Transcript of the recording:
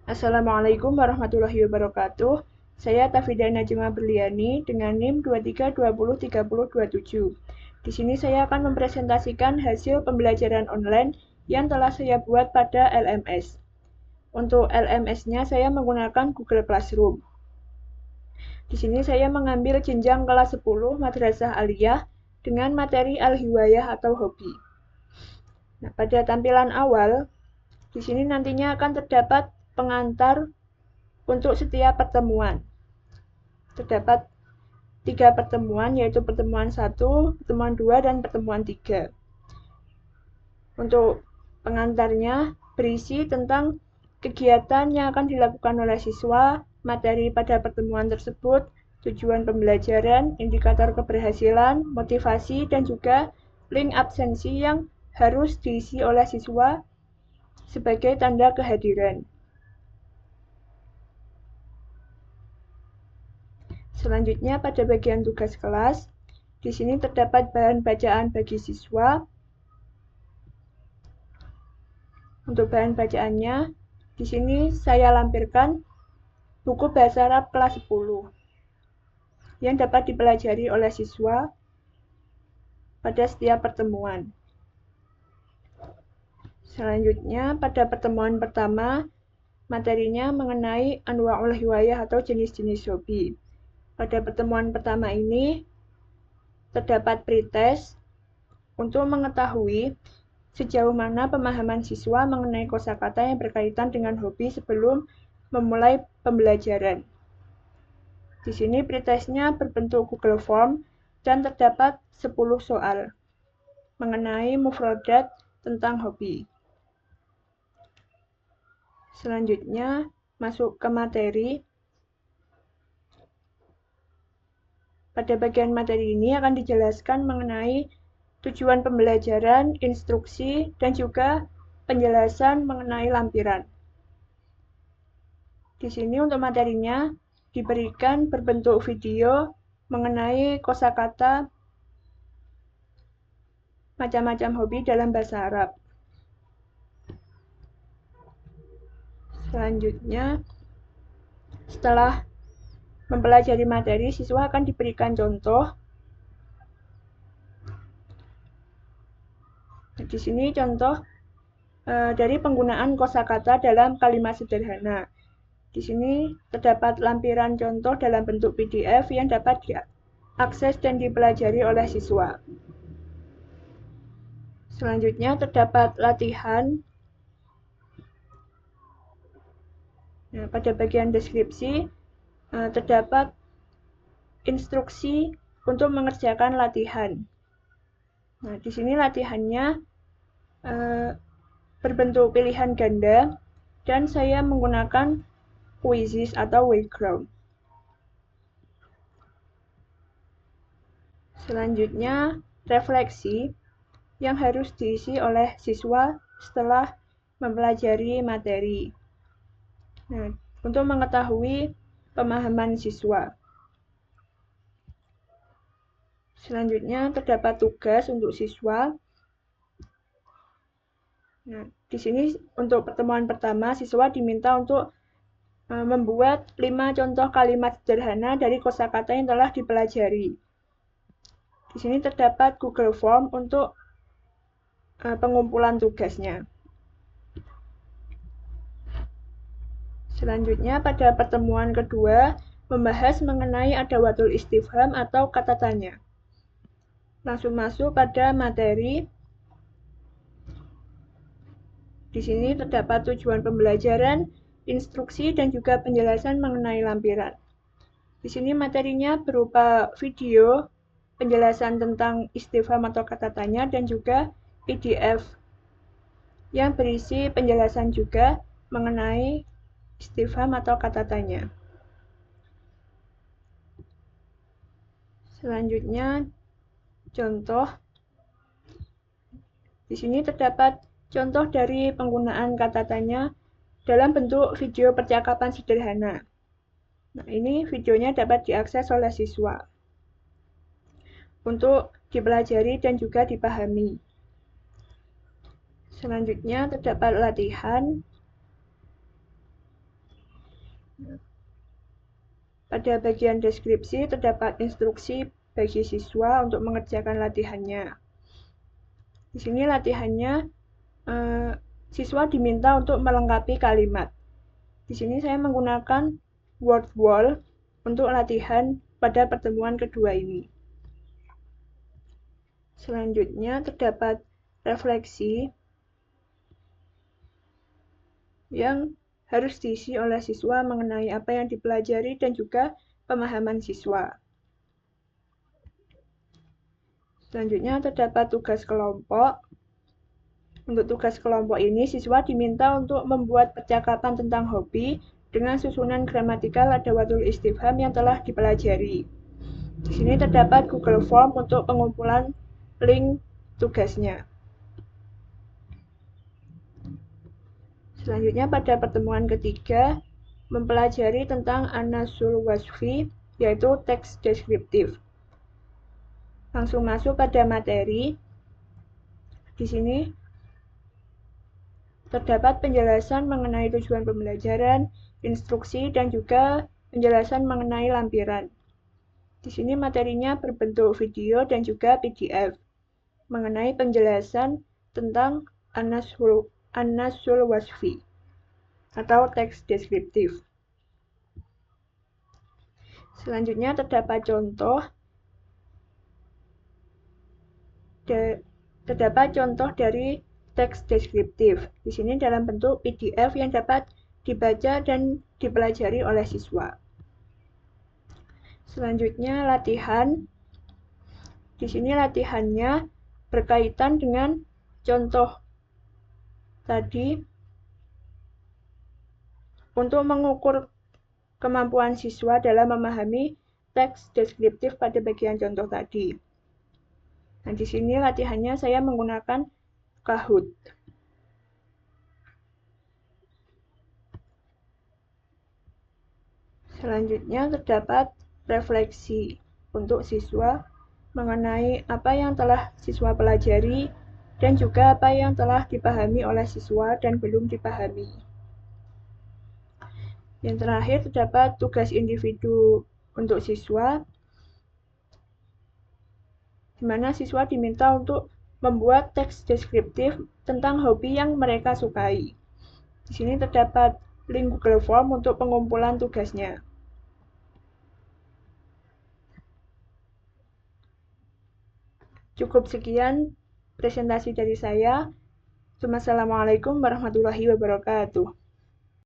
Assalamualaikum warahmatullahi wabarakatuh. Saya Tafida Najma Berliani dengan NIM 23203027. Di sini saya akan mempresentasikan hasil pembelajaran online yang telah saya buat pada LMS. Untuk LMS-nya saya menggunakan Google Classroom. Di sini saya mengambil jenjang kelas 10 Madrasah Aliyah dengan materi Al-Hiwayah atau hobi. Nah, pada tampilan awal, di sini nantinya akan terdapat pengantar untuk setiap pertemuan. Terdapat 3 pertemuan, yaitu pertemuan 1, pertemuan 2, dan pertemuan 3. Untuk pengantarnya berisi tentang kegiatan yang akan dilakukan oleh siswa, materi pada pertemuan tersebut, tujuan pembelajaran, indikator keberhasilan, motivasi, dan juga link absensi yang harus diisi oleh siswa sebagai tanda kehadiran. Selanjutnya pada bagian tugas kelas, di sini terdapat bahan bacaan bagi siswa. Untuk bahan bacaannya, di sini saya lampirkan buku bahasa Arab kelas 10 yang dapat dipelajari oleh siswa pada setiap pertemuan. Selanjutnya, pada pertemuan pertama, materinya mengenai anwa'ul hiwayah atau jenis-jenis hobi. Pada pertemuan pertama ini, terdapat pretest untuk mengetahui sejauh mana pemahaman siswa mengenai kosakata yang berkaitan dengan hobi sebelum memulai pembelajaran. Di sini pretestnya berbentuk Google Form dan terdapat 10 soal mengenai mufradat tentang hobi. Selanjutnya, masuk ke materi. Pada bagian materi ini akan dijelaskan mengenai tujuan pembelajaran, instruksi, dan juga penjelasan mengenai lampiran. Di sini untuk materinya diberikan berbentuk video mengenai kosakata macam-macam hobi dalam bahasa Arab. Selanjutnya, setelah mempelajari materi, siswa akan diberikan contoh. Di sini contoh dari penggunaan kosakata dalam kalimat sederhana. Di sini terdapat lampiran contoh dalam bentuk PDF yang dapat diakses dan dipelajari oleh siswa. Selanjutnya terdapat latihan. Nah, pada bagian deskripsi terdapat instruksi untuk mengerjakan latihan. Nah, di sini latihannya berbentuk pilihan ganda dan saya menggunakan quizzes atau background. Selanjutnya, refleksi yang harus diisi oleh siswa setelah mempelajari materi. Nah, untuk mengetahui pemahaman siswa. Selanjutnya, terdapat tugas untuk siswa. Nah, di sini untuk pertemuan pertama, siswa diminta untuk membuat 5 contoh kalimat sederhana dari kosakata yang telah dipelajari. Di sini terdapat Google Form untuk pengumpulan tugasnya. Selanjutnya, pada pertemuan kedua, membahas mengenai adawatul istifham atau kata tanya. Langsung masuk pada materi. Di sini terdapat tujuan pembelajaran, instruksi, dan juga penjelasan mengenai lampiran. Di sini materinya berupa video, penjelasan tentang istifham atau kata tanya, dan juga PDF yang berisi penjelasan juga mengenai istifham atau kata tanya. Selanjutnya, contoh. Di sini terdapat contoh dari penggunaan kata tanya dalam bentuk video percakapan sederhana. Nah, ini videonya dapat diakses oleh siswa untuk dipelajari dan juga dipahami. Selanjutnya terdapat latihan. Pada bagian deskripsi terdapat instruksi bagi siswa untuk mengerjakan latihannya. Di sini latihannya siswa diminta untuk melengkapi kalimat. Di sini saya menggunakan word wall untuk latihan pada pertemuan kedua ini. Selanjutnya terdapat refleksi yang harus diisi oleh siswa mengenai apa yang dipelajari dan juga pemahaman siswa. Selanjutnya terdapat tugas kelompok. Untuk tugas kelompok ini, siswa diminta untuk membuat percakapan tentang hobi dengan susunan gramatikal adawatul istifham yang telah dipelajari. Di sini terdapat Google Form untuk pengumpulan link tugasnya. Selanjutnya pada pertemuan ketiga, mempelajari tentang anasul wasfi, yaitu teks deskriptif. Langsung masuk pada materi. Di sini terdapat penjelasan mengenai tujuan pembelajaran, instruksi, dan juga penjelasan mengenai lampiran. Di sini materinya berbentuk video dan juga PDF mengenai penjelasan tentang anasul wasfi atau teks deskriptif. Selanjutnya terdapat contoh dari teks deskriptif. Di sini dalam bentuk PDF yang dapat dibaca dan dipelajari oleh siswa. Selanjutnya latihan. Di sini latihannya berkaitan dengan contoh tadi untuk mengukur kemampuan siswa dalam memahami teks deskriptif pada bagian contoh tadi. Nah, di sini latihannya saya menggunakan Kahoot. Selanjutnya terdapat refleksi untuk siswa mengenai apa yang telah siswa pelajari dan juga apa yang telah dipahami oleh siswa dan belum dipahami. Yang terakhir terdapat tugas individu untuk siswa, di mana siswa diminta untuk membuat teks deskriptif tentang hobi yang mereka sukai. Di sini terdapat link Google Form untuk pengumpulan tugasnya. Cukup sekian presentasi dari saya. Wassalamualaikum warahmatullahi wabarakatuh.